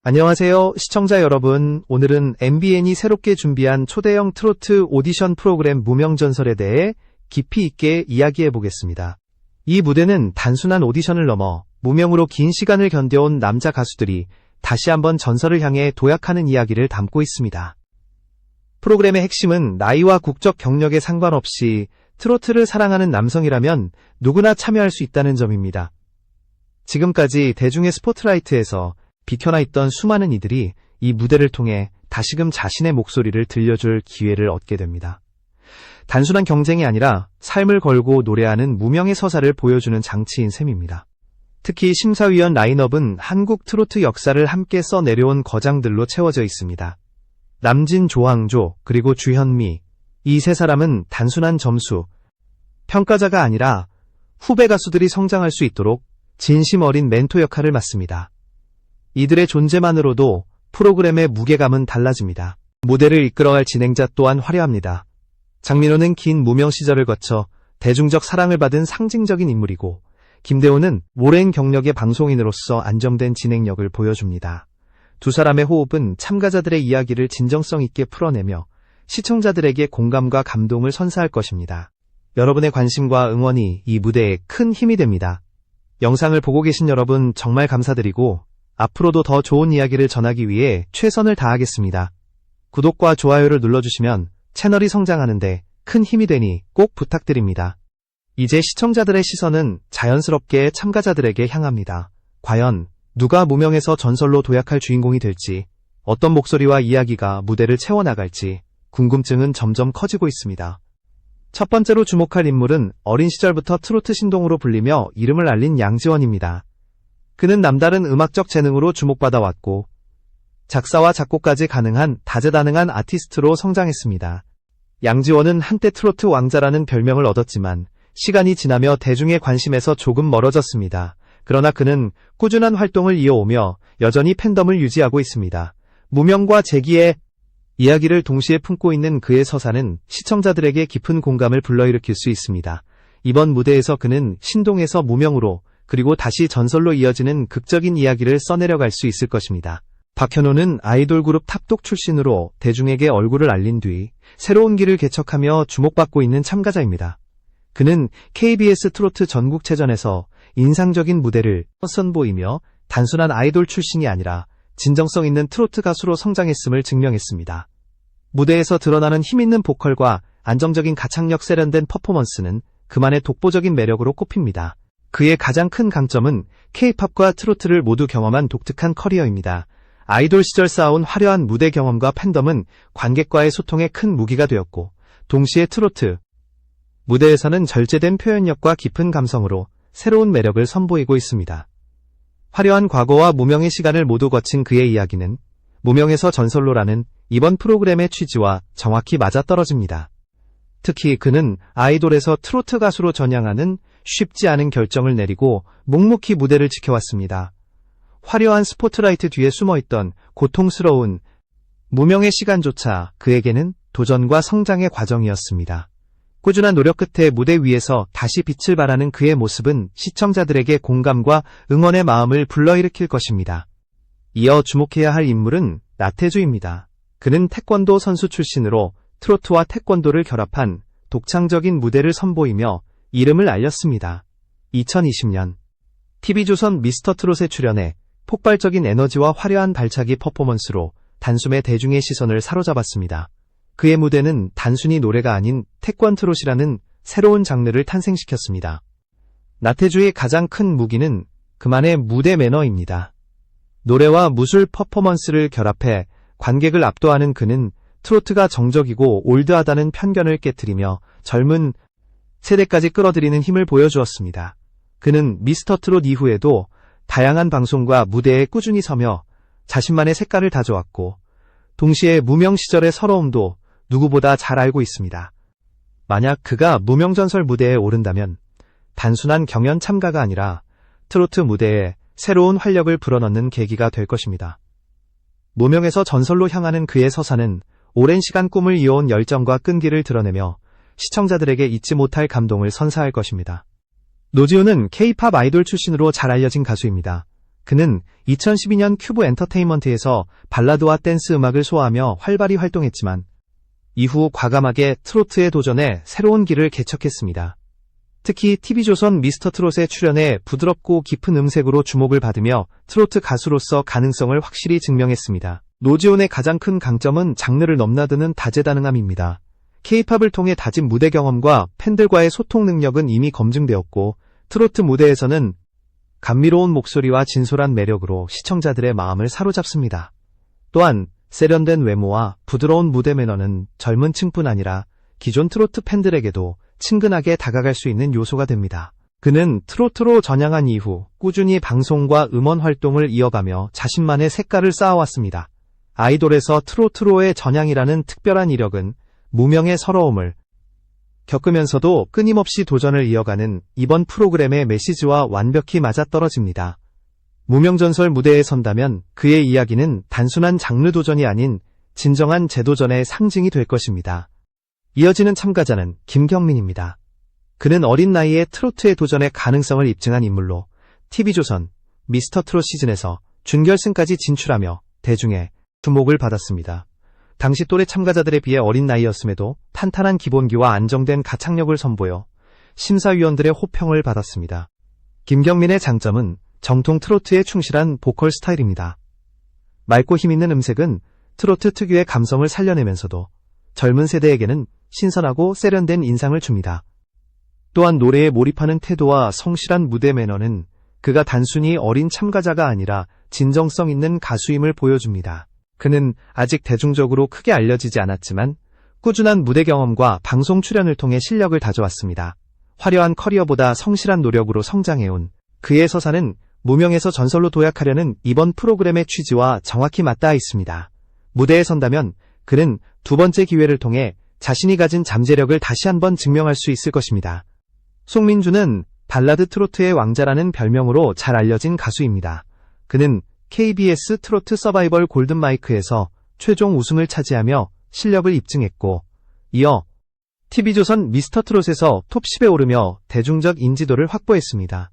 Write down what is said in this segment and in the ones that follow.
안녕하세요, 시청자 여러분. 오늘은 MBN이 새롭게 준비한 초대형 트로트 오디션 프로그램 무명전설에 대해 깊이 있게 이야기해 보겠습니다. 이 무대는 단순한 오디션을 넘어 무명으로 긴 시간을 견뎌온 남자 가수들이 다시 한번 전설을 향해 도약하는 이야기를 담고 있습니다. 프로그램의 핵심은 나이와 국적 경력에 상관없이 트로트를 사랑하는 남성이라면 누구나 참여할 수 있다는 점입니다. 지금까지 대중의 스포트라이트에서 비켜나 있던 수많은 이들이 이 무대를 통해 다시금 자신의 목소리를 들려줄 기회를 얻게 됩니다. 단순한 경쟁이 아니라 삶을 걸고 노래하는 무명의 서사를 보여주는 장치인 셈입니다. 특히 심사위원 라인업은 한국 트로트 역사를 함께 써내려온 거장들로 채워져 있습니다. 남진, 조항조, 그리고 주현미, 이 세 사람은 단순한 점수, 평가자가 아니라 후배 가수들이 성장할 수 있도록 진심 어린 멘토 역할을 맡습니다. 이들의 존재만으로도 프로그램의 무게감은 달라집니다. 무대를 이끌어갈 진행자 또한 화려합니다. 장민호는 긴 무명 시절을 거쳐 대중적 사랑을 받은 상징적인 인물이고, 김대호는 오랜 경력의 방송인으로서 안정된 진행력을 보여줍니다. 두 사람의 호흡은 참가자들의 이야기를 진정성 있게 풀어내며 시청자들에게 공감과 감동을 선사할 것입니다. 여러분의 관심과 응원이 이 무대에 큰 힘이 됩니다. 영상을 보고 계신 여러분 정말 감사드리고, 앞으로도 더 좋은 이야기를 전하기 위해 최선을 다하겠습니다. 구독과 좋아요를 눌러주시면 채널이 성장하는데 큰 힘이 되니 꼭 부탁드립니다. 이제 시청자들의 시선은 자연스럽게 참가자들에게 향합니다. 과연 누가 무명에서 전설로 도약할 주인공이 될지, 어떤 목소리와 이야기가 무대를 채워나갈지 궁금증은 점점 커지고 있습니다. 첫 번째로 주목할 인물은 어린 시절부터 트로트 신동으로 불리며 이름을 알린 양지원입니다. 그는 남다른 음악적 재능으로 주목받아왔고, 작사와 작곡까지 가능한 다재다능한 아티스트로 성장했습니다. 양지원은 한때 트로트 왕자라는 별명을 얻었지만 시간이 지나며 대중의 관심에서 조금 멀어졌습니다. 그러나 그는 꾸준한 활동을 이어오며 여전히 팬덤을 유지하고 있습니다. 무명과 재기의 이야기를 동시에 품고 있는 그의 서사는 시청자들에게 깊은 공감을 불러일으킬 수 있습니다. 이번 무대에서 그는 신동에서 무명으로, 그리고 다시 전설로 이어지는 극적인 이야기를 써내려갈 수 있을 것입니다. 박현호는 아이돌 그룹 탑독 출신으로 대중에게 얼굴을 알린 뒤 새로운 길을 개척하며 주목받고 있는 참가자입니다. 그는 KBS 트로트 전국체전에서 인상적인 무대를 선보이며 단순한 아이돌 출신이 아니라 진정성 있는 트로트 가수로 성장했음을 증명했습니다. 무대에서 드러나는 힘있는 보컬과 안정적인 가창력 세련된 퍼포먼스는 그만의 독보적인 매력으로 꼽힙니다. 그의 가장 큰 강점은 K-팝과 트로트를 모두 경험한 독특한 커리어입니다. 아이돌 시절 쌓아온 화려한 무대 경험과 팬덤은 관객과의 소통에 큰 무기가 되었고, 동시에 트로트 무대에서는 절제된 표현력과 깊은 감성으로 새로운 매력을 선보이고 있습니다. 화려한 과거와 무명의 시간을 모두 거친 그의 이야기는 무명에서 전설로라는 이번 프로그램의 취지와 정확히 맞아떨어집니다. 특히 그는 아이돌에서 트로트 가수로 전향하는 쉽지 않은 결정을 내리고 묵묵히 무대를 지켜왔습니다. 화려한 스포트라이트 뒤에 숨어있던 고통스러운 무명의 시간조차 그에게는 도전과 성장의 과정이었습니다. 꾸준한 노력 끝에 무대 위에서 다시 빛을 발하는 그의 모습은 시청자들에게 공감과 응원의 마음을 불러일으킬 것입니다. 이어 주목해야 할 인물은 나태주입니다. 그는 태권도 선수 출신으로 트로트와 태권도를 결합한 독창적인 무대를 선보이며 이름을 알렸습니다. 2020년 TV조선 미스터트롯에 출연해 폭발적인 에너지와 화려한 발차기 퍼포먼스로 단숨에 대중의 시선을 사로잡았습니다. 그의 무대는 단순히 노래가 아닌 태권트롯이라는 새로운 장르를 탄생시켰습니다. 나태주의 가장 큰 무기는 그만의 무대 매너입니다. 노래와 무술 퍼포먼스를 결합해 관객을 압도하는 그는 트로트가 정적이고 올드하다는 편견을 깨트리며 젊은 세대까지 끌어들이는 힘을 보여주었습니다. 그는 미스터트롯 이후에도 다양한 방송과 무대에 꾸준히 서며 자신만의 색깔을 다져왔고, 동시에 무명 시절의 서러움도 누구보다 잘 알고 있습니다. 만약 그가 무명전설 무대에 오른다면 단순한 경연 참가가 아니라 트로트 무대에 새로운 활력을 불어넣는 계기가 될 것입니다. 무명에서 전설로 향하는 그의 서사는 오랜 시간 꿈을 이어온 열정과 끈기를 드러내며 시청자들에게 잊지 못할 감동을 선사할 것입니다. 노지우는 K-팝 아이돌 출신으로 잘 알려진 가수입니다. 그는 2012년 큐브 엔터테인먼트에서 발라드와 댄스 음악을 소화하며 활발히 활동했지만 이후 과감하게 트로트에 도전해 새로운 길을 개척했습니다. 특히 TV조선 미스터트롯에 출연해 부드럽고 깊은 음색으로 주목을 받으며 트로트 가수로서 가능성을 확실히 증명했습니다. 노지온의 가장 큰 강점은 장르를 넘나드는 다재다능함입니다. K-팝을 통해 다진 무대 경험과 팬들과의 소통 능력은 이미 검증되었고 트로트 무대에서는 감미로운 목소리와 진솔한 매력으로 시청자들의 마음을 사로잡습니다. 또한 세련된 외모와 부드러운 무대 매너는 젊은 층뿐 아니라 기존 트로트 팬들에게도 친근하게 다가갈 수 있는 요소가 됩니다. 그는 트로트로 전향한 이후 꾸준히 방송과 음원 활동을 이어가며 자신만의 색깔을 쌓아왔습니다. 아이돌에서 트로트로의 전향이라는 특별한 이력은 무명의 서러움을 겪으면서도 끊임없이 도전을 이어가는 이번 프로그램의 메시지와 완벽히 맞아떨어집니다. 무명전설 무대에 선다면 그의 이야기는 단순한 장르 도전이 아닌 진정한 재도전의 상징이 될 것입니다. 이어지는 참가자는 김경민입니다. 그는 어린 나이에 트로트의 도전의 가능성을 입증한 인물로 TV조선 미스터트롯 시즌에서 준결승까지 진출하며 대중의 주목을 받았습니다. 당시 또래 참가자들에 비해 어린 나이였음에도 탄탄한 기본기와 안정된 가창력을 선보여 심사위원들의 호평을 받았습니다. 김경민의 장점은 정통 트로트에 충실한 보컬 스타일입니다. 맑고 힘있는 음색은 트로트 특유의 감성을 살려내면서도 젊은 세대에게는 신선하고 세련된 인상을 줍니다. 또한 노래에 몰입하는 태도와 성실한 무대 매너는 그가 단순히 어린 참가자가 아니라 진정성 있는 가수임을 보여줍니다. 그는 아직 대중적으로 크게 알려지지 않았지만 꾸준한 무대 경험과 방송 출연을 통해 실력을 다져왔습니다. 화려한 커리어보다 성실한 노력으로 성장해온 그의 서사는 무명에서 전설로 도약하려는 이번 프로그램의 취지와 정확히 맞닿아 있습니다. 무대에 선다면 그는 두 번째 기회를 통해 자신이 가진 잠재력을 다시 한번 증명할 수 있을 것입니다. 송민주는 발라드 트로트의 왕자라는 별명으로 잘 알려진 가수입니다. 그는 KBS 트로트 서바이벌 골든마이크에서 최종 우승을 차지하며 실력을 입증했고 이어 TV조선 미스터트롯에서 톱10에 오르며 대중적 인지도를 확보했습니다.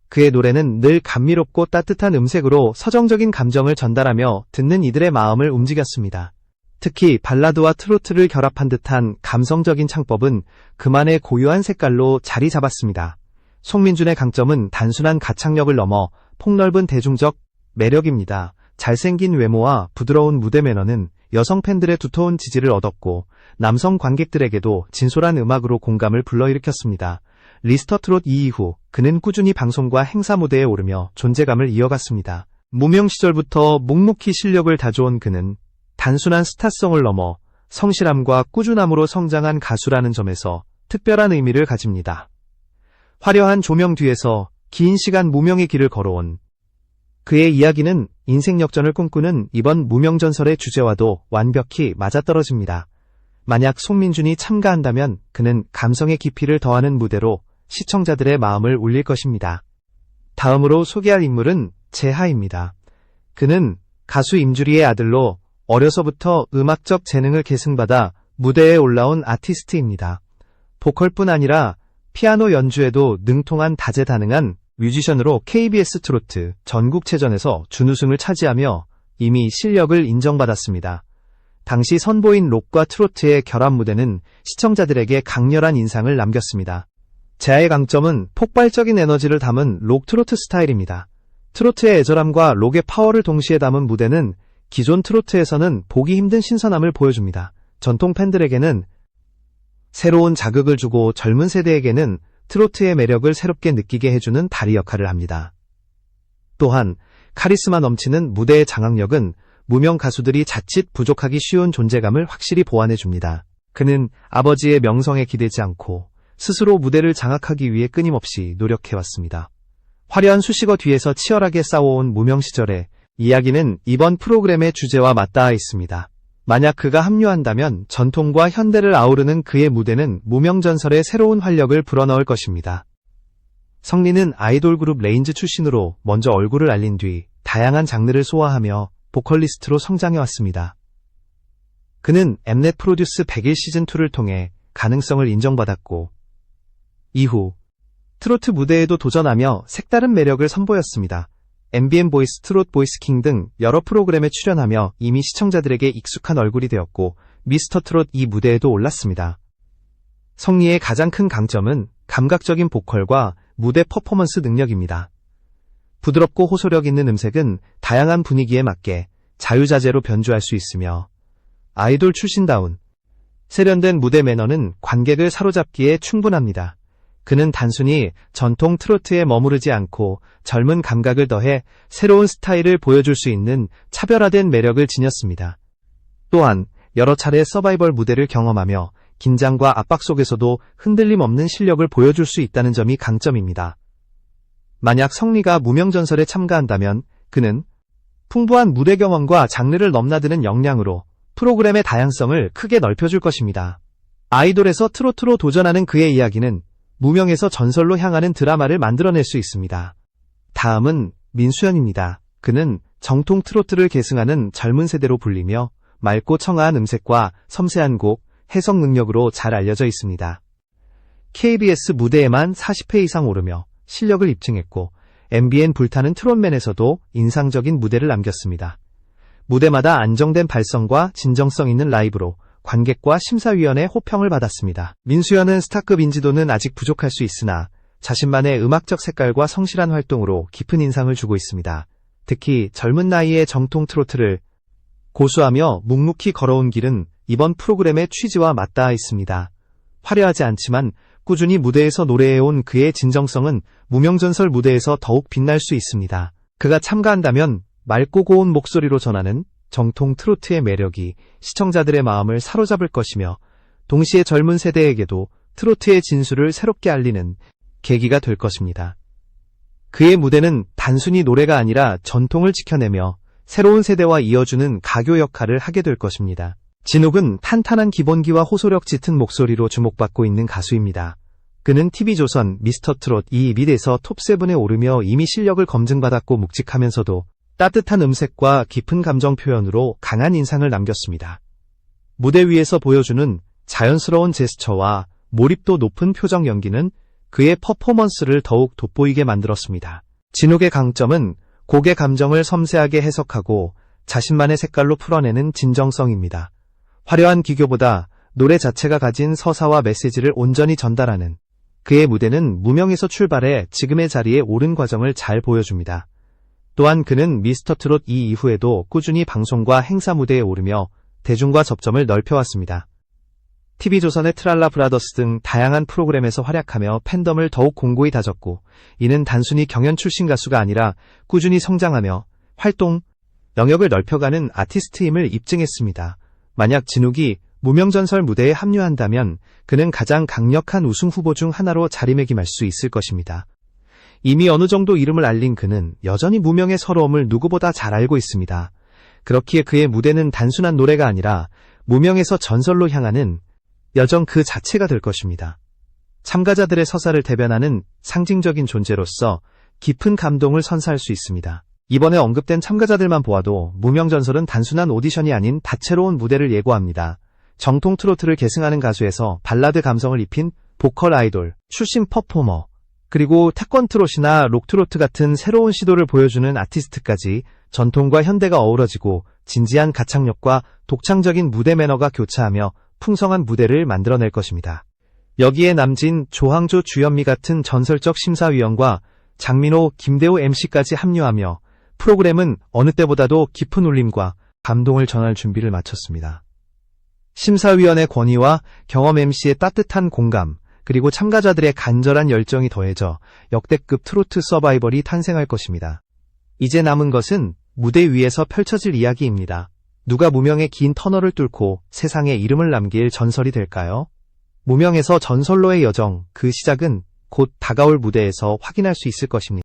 그의 노래는 늘 감미롭고 따뜻한 음색으로 서정적인 감정을 전달하며 듣는 이들의 마음을 움직였습니다. 특히 발라드와 트로트를 결합한 듯한 감성적인 창법은 그만의 고유한 색깔로 자리 잡았습니다. 송민준의 강점은 단순한 가창력을 넘어 폭넓은 대중적 매력입니다. 잘생긴 외모와 부드러운 무대 매너는 여성 팬들의 두터운 지지를 얻었고 남성 관객들에게도 진솔한 음악으로 공감을 불러일으켰습니다. 미스터트롯 이후 그는 꾸준히 방송과 행사 무대에 오르며 존재감을 이어갔습니다. 무명 시절부터 묵묵히 실력을 다져온 그는 단순한 스타성을 넘어 성실함과 꾸준함으로 성장한 가수라는 점에서 특별한 의미를 가집니다. 화려한 조명 뒤에서 긴 시간 무명의 길을 걸어온 그의 이야기는 인생 역전을 꿈꾸는 이번 무명전설의 주제와도 완벽히 맞아떨어집니다. 만약 송민준이 참가한다면 그는 감성의 깊이를 더하는 무대로 시청자들의 마음을 울릴 것입니다. 다음으로 소개할 인물은 재하입니다. 그는 가수 임주리의 아들로 어려서부터 음악적 재능을 계승받아 무대에 올라온 아티스트입니다. 보컬뿐 아니라 피아노 연주에도 능통한 다재다능한 뮤지션으로 KBS 트로트 전국체전에서 준우승을 차지하며 이미 실력을 인정받았습니다. 당시 선보인 록과 트로트의 결합 무대는 시청자들에게 강렬한 인상을 남겼습니다. 재하의 강점은 폭발적인 에너지를 담은 록 트로트 스타일입니다. 트로트의 애절함과 록의 파워를 동시에 담은 무대는 기존 트로트에서는 보기 힘든 신선함을 보여줍니다. 전통 팬들에게는 새로운 자극을 주고 젊은 세대에게는 트로트의 매력을 새롭게 느끼게 해주는 다리 역할을 합니다. 또한 카리스마 넘치는 무대의 장악력은 무명 가수들이 자칫 부족하기 쉬운 존재감을 확실히 보완해줍니다. 그는 아버지의 명성에 기대지 않고 스스로 무대를 장악하기 위해 끊임없이 노력해왔습니다. 화려한 수식어 뒤에서 치열하게 싸워온 무명 시절의 이야기는 이번 프로그램의 주제와 맞닿아 있습니다. 만약 그가 합류한다면 전통과 현대를 아우르는 그의 무대는 무명전설의 새로운 활력을 불어넣을 것입니다. 성리는 아이돌 그룹 레인즈 출신으로 먼저 얼굴을 알린 뒤 다양한 장르를 소화하며 보컬리스트로 성장해왔습니다. 그는 엠넷 프로듀스 100일 시즌2를 통해 가능성을 인정받았고 이후 트로트 무대에도 도전하며 색다른 매력을 선보였습니다. MBN 보이스, 트롯 보이스킹 등 여러 프로그램에 출연하며 이미 시청자들에게 익숙한 얼굴이 되었고 미스터 트롯 이 무대에도 올랐습니다. 성리의 가장 큰 강점은 감각적인 보컬과 무대 퍼포먼스 능력입니다. 부드럽고 호소력 있는 음색은 다양한 분위기에 맞게 자유자재로 변주할 수 있으며 아이돌 출신다운 세련된 무대 매너는 관객을 사로잡기에 충분합니다. 그는 단순히 전통 트로트에 머무르지 않고 젊은 감각을 더해 새로운 스타일을 보여줄 수 있는 차별화된 매력을 지녔습니다. 또한 여러 차례 서바이벌 무대를 경험하며 긴장과 압박 속에서도 흔들림 없는 실력을 보여줄 수 있다는 점이 강점입니다. 만약 성리가 무명전설에 참가한다면 그는 풍부한 무대 경험과 장르를 넘나드는 역량으로 프로그램의 다양성을 크게 넓혀줄 것입니다. 아이돌에서 트로트로 도전하는 그의 이야기는 무명에서 전설로 향하는 드라마를 만들어낼 수 있습니다. 다음은 민수연입니다. 그는 정통 트로트를 계승하는 젊은 세대로 불리며 맑고 청아한 음색과 섬세한 곡, 해석 능력으로 잘 알려져 있습니다. KBS 무대에만 40회 이상 오르며 실력을 입증했고 MBN 불타는 트롯맨에서도 인상적인 무대를 남겼습니다. 무대마다 안정된 발성과 진정성 있는 라이브로 관객과 심사위원의 호평을 받았습니다. 민수연은 스타급 인지도는 아직 부족할 수 있으나 자신만의 음악적 색깔과 성실한 활동으로 깊은 인상을 주고 있습니다. 특히 젊은 나이에 정통 트로트를 고수하며 묵묵히 걸어온 길은 이번 프로그램의 취지와 맞닿아 있습니다. 화려하지 않지만 꾸준히 무대에서 노래해온 그의 진정성은 무명전설 무대에서 더욱 빛날 수 있습니다. 그가 참가한다면 맑고 고운 목소리로 전하는 정통 트로트의 매력이 시청자들의 마음을 사로잡을 것이며 동시에 젊은 세대에게도 트로트의 진수를 새롭게 알리는 계기가 될 것입니다. 그의 무대는 단순히 노래가 아니라 전통을 지켜내며 새로운 세대와 이어주는 가교 역할을 하게 될 것입니다. 진욱은 탄탄한 기본기와 호소력 짙은 목소리로 주목받고 있는 가수입니다. 그는 TV조선 미스터 트롯 2에서 톱7에 오르며 이미 실력을 검증받았고 묵직하면서도 따뜻한 음색과 깊은 감정 표현으로 강한 인상을 남겼습니다. 무대 위에서 보여주는 자연스러운 제스처와 몰입도 높은 표정 연기는 그의 퍼포먼스를 더욱 돋보이게 만들었습니다. 진욱의 강점은 곡의 감정을 섬세하게 해석하고 자신만의 색깔로 풀어내는 진정성입니다. 화려한 기교보다 노래 자체가 가진 서사와 메시지를 온전히 전달하는 그의 무대는 무명에서 출발해 지금의 자리에 오른 과정을 잘 보여줍니다. 또한 그는 미스터 트롯 2 이후에도 꾸준히 방송과 행사 무대에 오르며 대중과 접점을 넓혀왔습니다. TV조선의 트랄라 브라더스 등 다양한 프로그램에서 활약하며 팬덤을 더욱 공고히 다졌고 이는 단순히 경연 출신 가수가 아니라 꾸준히 성장하며 활동 영역을 넓혀가는 아티스트임을 입증했습니다. 만약 진욱이 무명전설 무대에 합류한다면 그는 가장 강력한 우승 후보 중 하나로 자리매김할 수 있을 것입니다. 이미 어느 정도 이름을 알린 그는 여전히 무명의 서러움을 누구보다 잘 알고 있습니다. 그렇기에 그의 무대는 단순한 노래가 아니라 무명에서 전설로 향하는 여정 그 자체가 될 것입니다. 참가자들의 서사를 대변하는 상징적인 존재로서 깊은 감동을 선사할 수 있습니다. 이번에 언급된 참가자들만 보아도 무명전설은 단순한 오디션이 아닌 다채로운 무대를 예고합니다. 정통 트로트를 계승하는 가수에서 발라드 감성을 입힌 보컬 아이돌, 출신 퍼포머, 그리고 태권 트롯이나 록 트로트 같은 새로운 시도를 보여주는 아티스트까지 전통과 현대가 어우러지고 진지한 가창력과 독창적인 무대 매너가 교차하며 풍성한 무대를 만들어낼 것입니다. 여기에 남진, 조항조, 주현미 같은 전설적 심사위원과 장민호, 김대호 MC까지 합류하며 프로그램은 어느 때보다도 깊은 울림과 감동을 전할 준비를 마쳤습니다. 심사위원의 권위와 경험 MC의 따뜻한 공감, 그리고 참가자들의 간절한 열정이 더해져 역대급 트로트 서바이벌이 탄생할 것입니다. 이제 남은 것은 무대 위에서 펼쳐질 이야기입니다. 누가 무명의 긴 터널을 뚫고 세상에 이름을 남길 전설이 될까요? 무명에서 전설로의 여정, 그 시작은 곧 다가올 무대에서 확인할 수 있을 것입니다.